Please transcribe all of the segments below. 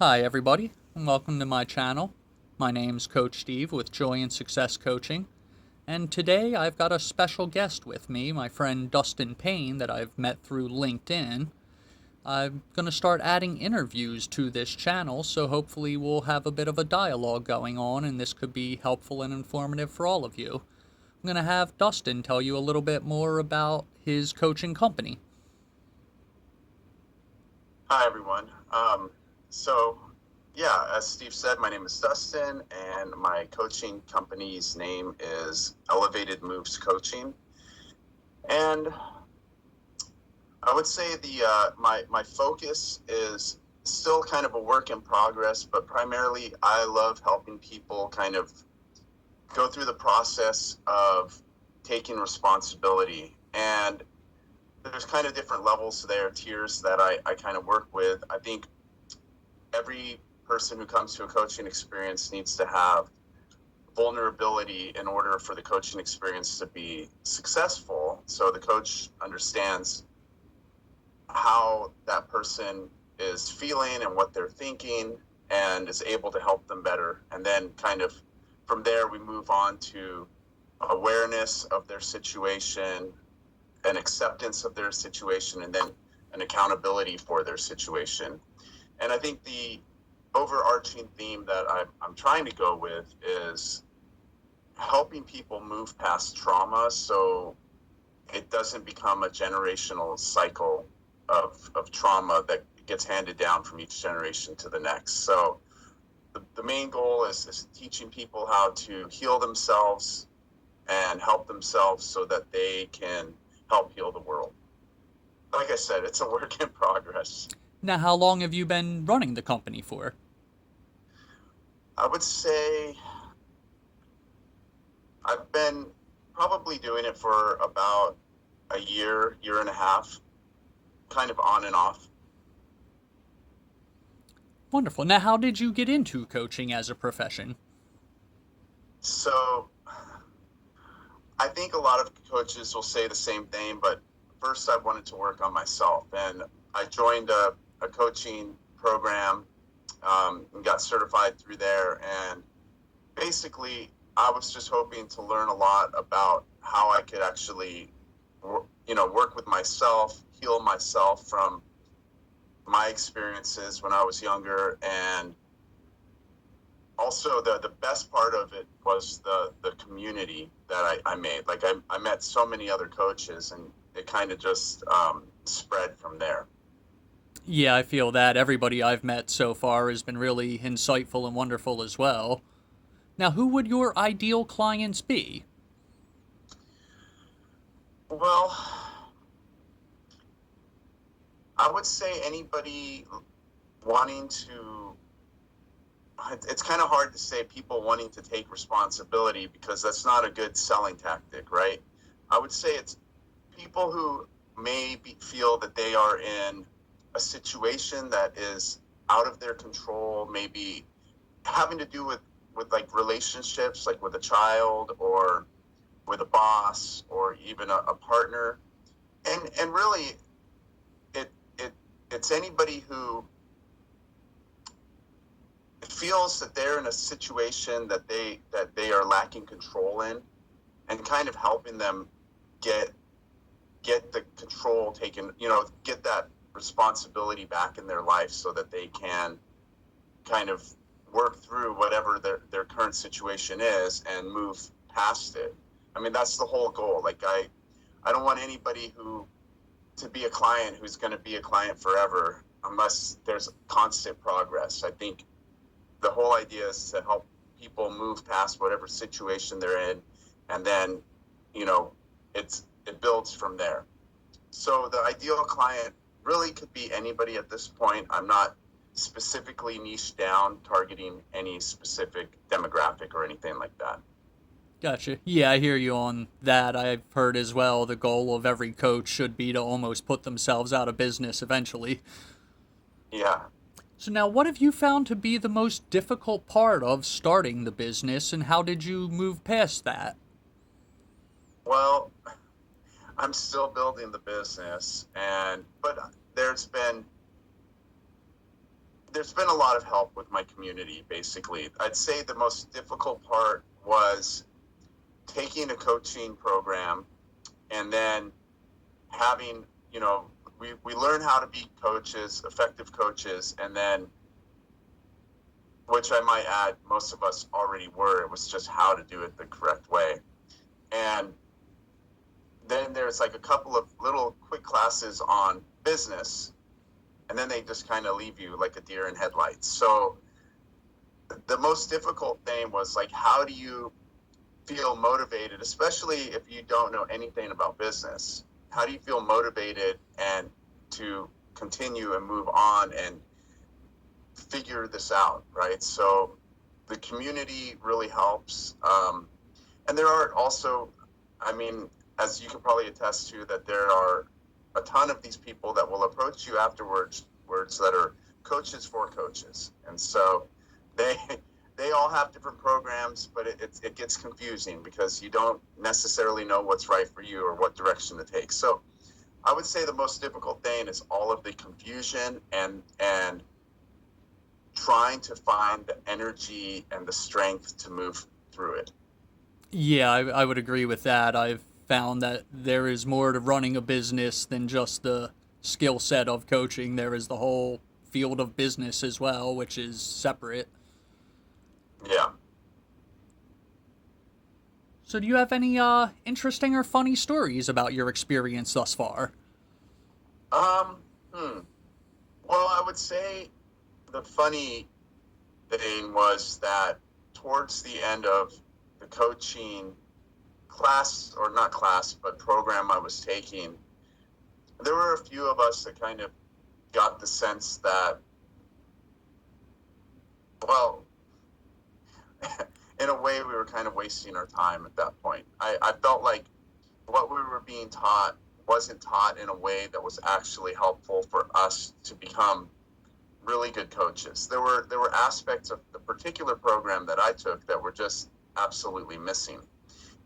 Hi, everybody, and welcome to my channel. My name's Coach Steve with Joy and Success Coaching, and today I've got a special guest with me, my friend Dustin Payne, that I've met through LinkedIn. I'm going to start adding interviews to this channel, so hopefully we'll have a bit of a dialogue going on, and this could be helpful and informative for all of you. I'm going to have Dustin tell you a little bit more about his coaching company. Hi, everyone. So, yeah, as Steve said, my name is Dustin, and my coaching company's name is Elevated Moves Coaching. And I would say my focus is still kind of a work in progress, but primarily I love helping people kind of go through the process of taking responsibility. And there's kind of different levels there, tiers that I kind of work with. I think every person who comes to a coaching experience needs to have vulnerability in order for the coaching experience to be successful. So the coach understands how that person is feeling and what they're thinking and is able to help them better. And then kind of from there, we move on to awareness of their situation, an acceptance of their situation, and then an accountability for their situation. And I think the overarching theme that I'm trying to go with is helping people move past trauma so it doesn't become a generational cycle of trauma that gets handed down from each generation to the next. So the main goal is teaching people how to heal themselves and help themselves so that they can help heal the world. Like I said, it's a work in progress. Now, how long have you been running the company for? I would say I've been probably doing it for about a year and a half, kind of on and off. Wonderful. Now, how did you get into coaching as a profession? So I think a lot of coaches will say the same thing, but first I wanted to work on myself. And I joined a coaching program and got certified through there. And basically, I was just hoping to learn a lot about how I could actually, work with myself, heal myself from my experiences when I was younger. And also the best part of it was the community that I made. Like I met so many other coaches and it kind of just spread from there. Yeah, I feel that everybody I've met so far has been really insightful and wonderful as well. Now, who would your ideal clients be? Well, I would say anybody wanting to, it's kind of hard to say people wanting to take responsibility because that's not a good selling tactic, right? I would say it's people who feel that they are in a situation that is out of their control, maybe having to do with like relationships, like with a child or with a boss or even a partner. And really it it it's anybody who feels that they're in a situation that they are lacking control in, and kind of helping them get get the control taken, get that responsibility back in their life so that they can kind of work through whatever their current situation is and move past it. I mean, that's the whole goal. Like I don't want anybody who to be a client who's going to be a client forever unless there's constant progress. I think the whole idea is to help people move past whatever situation they're in, and then you know it builds from there. So the ideal client really could be anybody at this point. I'm not specifically niche down targeting any specific demographic or anything like that. Gotcha. Yeah, I hear you on that. I've heard as well the goal of every coach should be to almost put themselves out of business eventually. Yeah. So, now what have you found to be the most difficult part of starting the business, and how did you move past that? Well, I'm still building the business, and but there's been there's been a lot of help with my community, basically. I'd say the most difficult part was taking a coaching program and then having, we learn how to be coaches, effective coaches, and then, which I might add, most of us already were. It was just how to do it the correct way. And then there's like a couple of little quick classes on business, and then they just kind of leave you like a deer in headlights. So the most difficult thing was like, how do you feel motivated, especially if you don't know anything about business? How do you feel motivated and to continue and move on and figure this out, right? So the community really helps. And there are also, I mean, as you can probably attest to, that there are a ton of these people that will approach you afterwards that are coaches for coaches. And so they all have different programs, but it gets confusing because you don't necessarily know what's right for you or what direction to take. So I would say the most difficult thing is all of the confusion and trying to find the energy and the strength to move through it. Yeah, I would agree with that. I've found that there is more to running a business than just the skill set of coaching. There is the whole field of business as well, which is separate. Yeah. So, do you have any interesting or funny stories about your experience thus far? Um, hmm. Well, I would say the funny thing was that towards the end of the coaching class, or not class, but program I was taking, there were a few of us that kind of got the sense that, well, in a way, we were kind of wasting our time at that point. I felt like what we were being taught wasn't taught in a way that was actually helpful for us to become really good coaches. There were aspects of the particular program that I took that were just absolutely missing.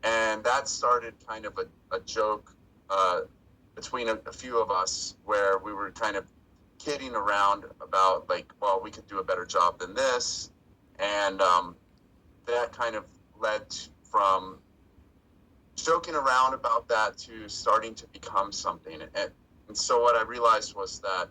And that started kind of a joke between a few of us where we were kind of kidding around about like, well, we could do a better job than this. And that kind of led from joking around about that to starting to become something. And so what I realized was that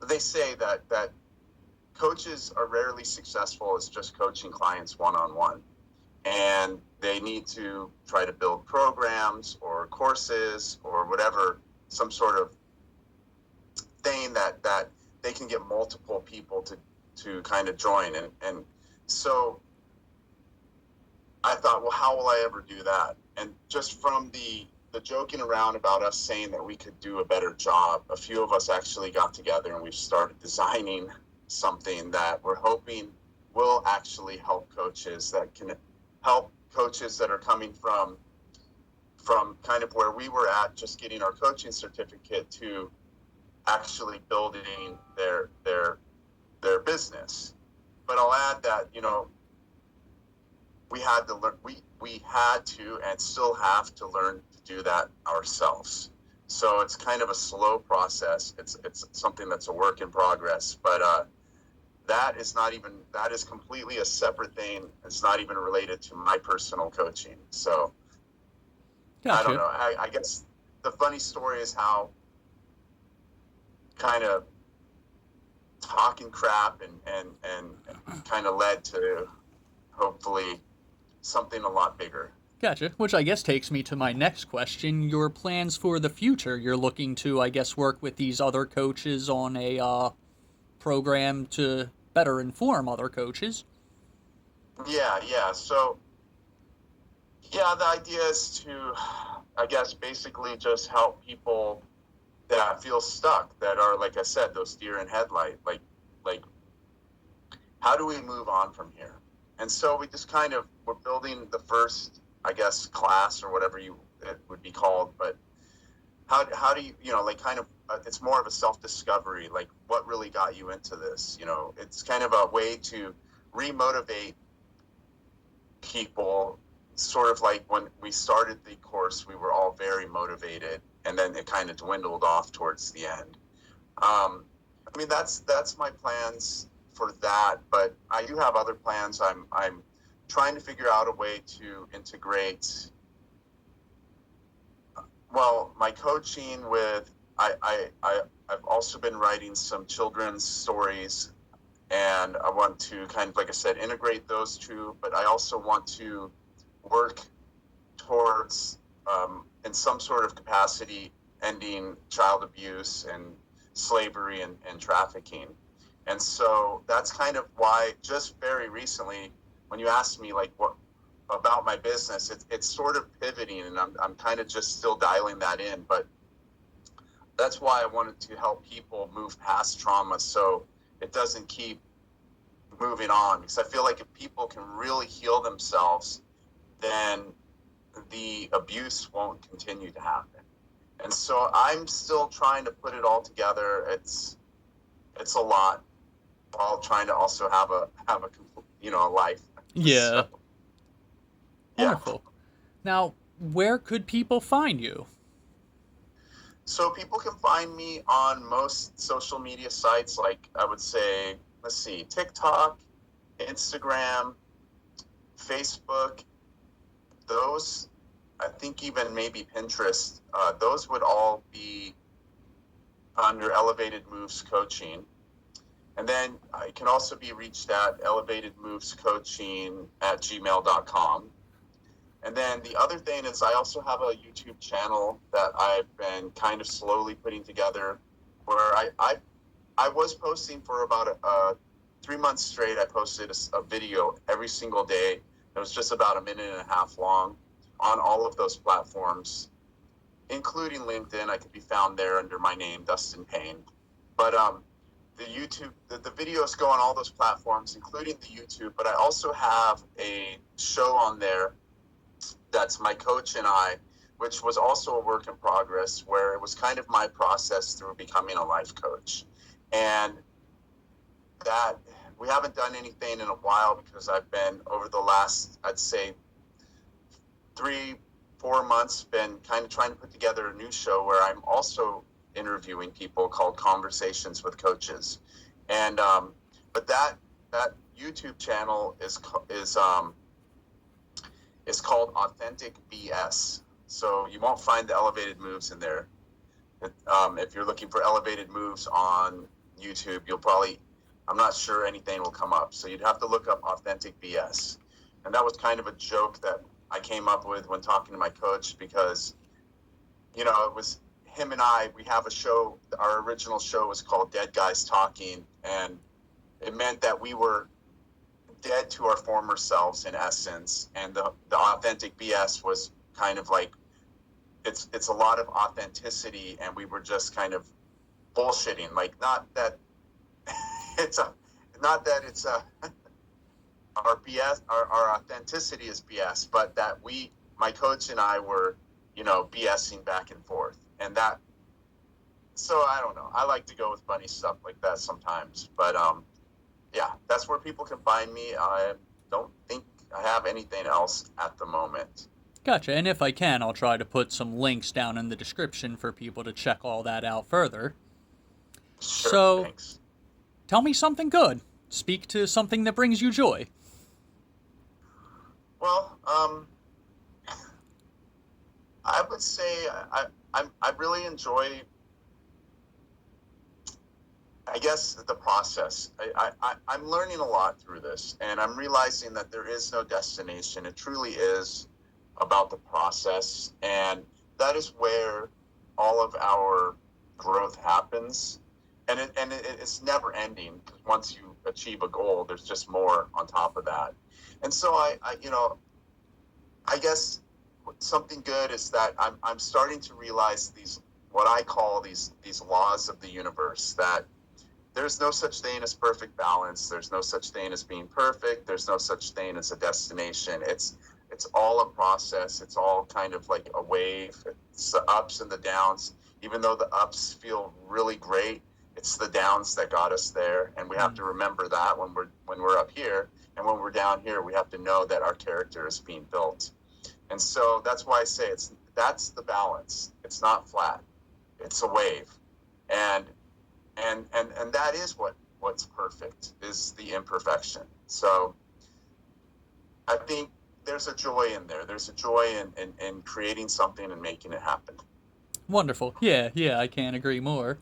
they say that coaches are rarely successful as just coaching clients one-on-one. And they need to try to build programs or courses or whatever, some sort of thing that they can get multiple people to kind of join. And so I thought, well, how will I ever do that? And just from the joking around about us saying that we could do a better job, a few of us actually got together and we've started designing something that we're hoping will actually help coaches, that can help coaches that are coming from kind of where we were at, just getting our coaching certificate, to actually building their business. But I'll add that, we had to learn, we had to and still have to learn to do that ourselves. So it's kind of a slow process. It's something that's a work in progress. But that is completely a separate thing. It's not even related to my personal coaching. So I don't Gotcha. know. I guess the funny story is how kind of talking crap and kind of led to hopefully something a lot bigger. Gotcha. Which I guess takes me to my next question. Your plans for the future. You're looking to, I guess, work with these other coaches on a program to better inform other coaches. Yeah. So, yeah, the idea is to, I guess, basically just help people that feel stuck, that are, like I said, those deer in headlight. Like, how do we move on from here? And so we just kind of, we're building the first, I guess, class or whatever it would be called. But how do you, like kind of, it's more of a self-discovery, like what really got you into this? It's kind of a way to remotivate people, sort of like when we started the course, we were all very motivated, and then it kind of dwindled off towards the end. Um, I mean, that's my plans for that, but I do have other plans. I'm trying to figure out a way to integrate, well, my coaching with I've also been writing some children's stories, and I want to kind of, like I said, integrate those two, but I also want to work towards, in some sort of capacity, ending child abuse and slavery and trafficking. And so that's kind of why, just very recently, when you asked me like what about my business, it's sort of pivoting, and I'm kind of just still dialing that in. But that's why I wanted to help people move past trauma so it doesn't keep moving on. Because I feel like if people can really heal themselves, then the abuse won't continue to happen. And so I'm still trying to put it all together. It's a lot, while trying to also have a a life. Yeah. So yeah. Wonderful. Now, where could people find you? So people can find me on most social media sites, like I would say, let's see, TikTok, Instagram, Facebook, those, I think even maybe Pinterest, those would all be under Elevated Moves Coaching. And then I can also be reached at elevatedmovescoaching@gmail.com. And then the other thing is I also have a YouTube channel that I've been kind of slowly putting together, where I was posting for about 3 months straight. I posted a video every single day. It was just about a minute and a half long on all of those platforms, including LinkedIn. I could be found there under my name, Dustin Payne. But the YouTube, the videos go on all those platforms, including the YouTube. But I also have a show on there that's My Coach and I, which was also a work in progress, where it was kind of my process through becoming a life coach. And that we haven't done anything in a while, because I've been, over the last, I'd say 3-4 months, been kind of trying to put together a new show where I'm also interviewing people, called Conversations with Coaches. And but that YouTube channel is called Authentic BS. So you won't find the Elevated Moves in there. If you're looking for Elevated Moves on YouTube, I'm not sure anything will come up. So you'd have to look up Authentic BS. And that was kind of a joke that I came up with when talking to my coach, because, it was him and we have a show. Our original show was called Dead Guys Talking. And it meant that we were dead to our former selves, in essence. And the Authentic BS was kind of like, it's a lot of authenticity, and we were just kind of bullshitting. Like, not that it's our BS, our authenticity is BS, but that my coach and I were, BSing back and forth. And that, so I don't know. I like to go with funny stuff like that sometimes. But yeah, that's where people can find me. I don't think I have anything else at the moment. Gotcha. And if I can, I'll try to put some links down in the description for people to check all that out further. Sure, So, thanks. tell me something good. Speak to something that brings you joy. Well, I would say I really enjoy, I guess, the process. I'm learning a lot through this, and I'm realizing that there is no destination. It truly is about the process, and that is where all of our growth happens. And it's never ending, because once you achieve a goal, there's just more on top of that. And so I guess something good is that I'm starting to realize what I call these laws of the universe, that there's no such thing as perfect balance. There's no such thing as being perfect. There's no such thing as a destination. It's all a process. It's all kind of like a wave. It's the ups and the downs. Even though the ups feel really great, it's the downs that got us there. And we have to remember that when we're up here, and when we're down here, we have to know that our character is being built. And so that's why I say that's the balance. It's not flat. It's a wave. And and that is what's perfect, is the imperfection. So I think there's a joy in there. There's a joy in creating something and making it happen. Wonderful. Yeah, yeah, I can't agree more.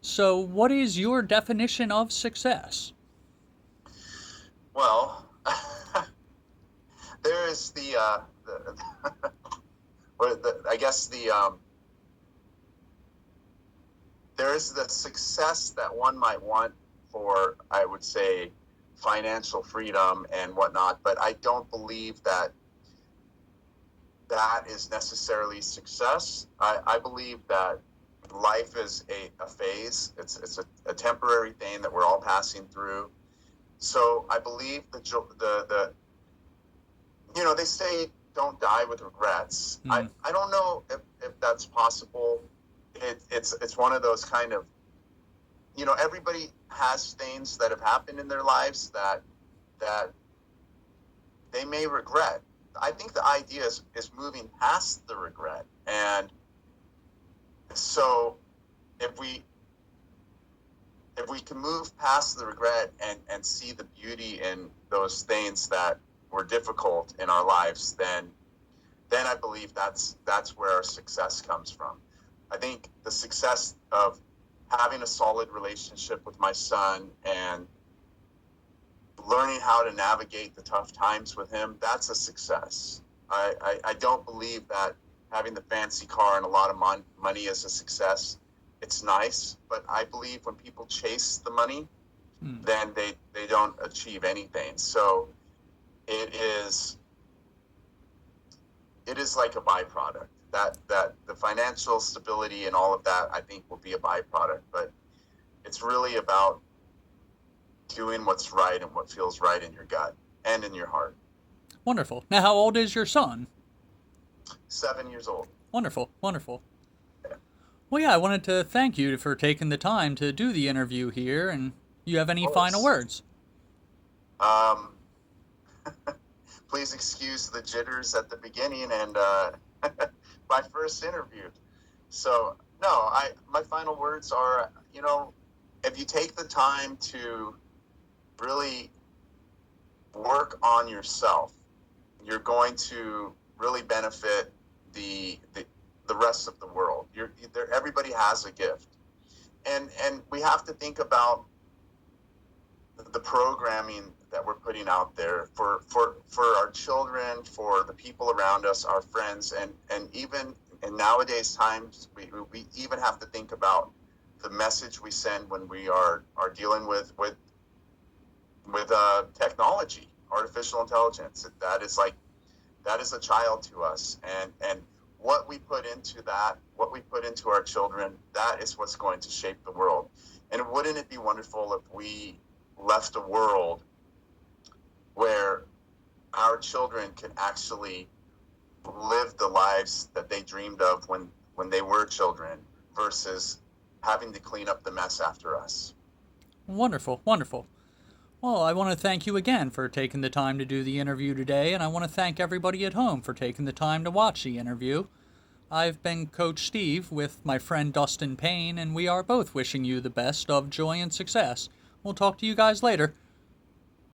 So, what is your definition of success? Well, there is the I guess there is the success that one might want for, I would say, financial freedom and whatnot, but I don't believe that that is necessarily success. I believe that life is a phase. It's a temporary thing that we're all passing through. So I believe the they say don't die with regrets. Hmm. I don't know if that's possible. It's one of those kind of, everybody has things that have happened in their lives that they may regret. I think the idea is moving past the regret. And so if we can move past the regret and see the beauty in those things that were difficult in our lives, then I believe that's where our success comes from. I think the success of having a solid relationship with my son and learning how to navigate the tough times with him, that's a success. I don't believe that having the fancy car and a lot of money is a success. It's nice, but I believe when people chase the money, Hmm. then they don't achieve anything. So it is like a byproduct. That the financial stability and all of that, I think, will be a byproduct. But it's really about doing what's right and what feels right in your gut and in your heart. Wonderful. Now, how old is your son? 7 years old. Wonderful, wonderful. Yeah. Well, yeah, I wanted to thank you for taking the time to do the interview here, and you have Of any final course. words? Um, Please excuse the jitters at the beginning and my first interview. So no, my final words are, if you take the time to really work on yourself, you're going to really benefit the rest of the world. Everybody has a gift, and we have to think about the programming that we're putting out there for our children, for the people around us, our friends, and even in nowadays times, we even have to think about the message we send when we are dealing with technology, artificial intelligence. That is a child to us, and what we put into that, what we put into our children, that is what's going to shape the world. And wouldn't it be wonderful if we left a world where our children can actually live the lives that they dreamed of when they were children, versus having to clean up the mess after us? Wonderful, wonderful. Well, I want to thank you again for taking the time to do the interview today, and I want to thank everybody at home for taking the time to watch the interview. I've been Coach Steve with my friend Dustin Payne, and we are both wishing you the best of joy and success. We'll talk to you guys later.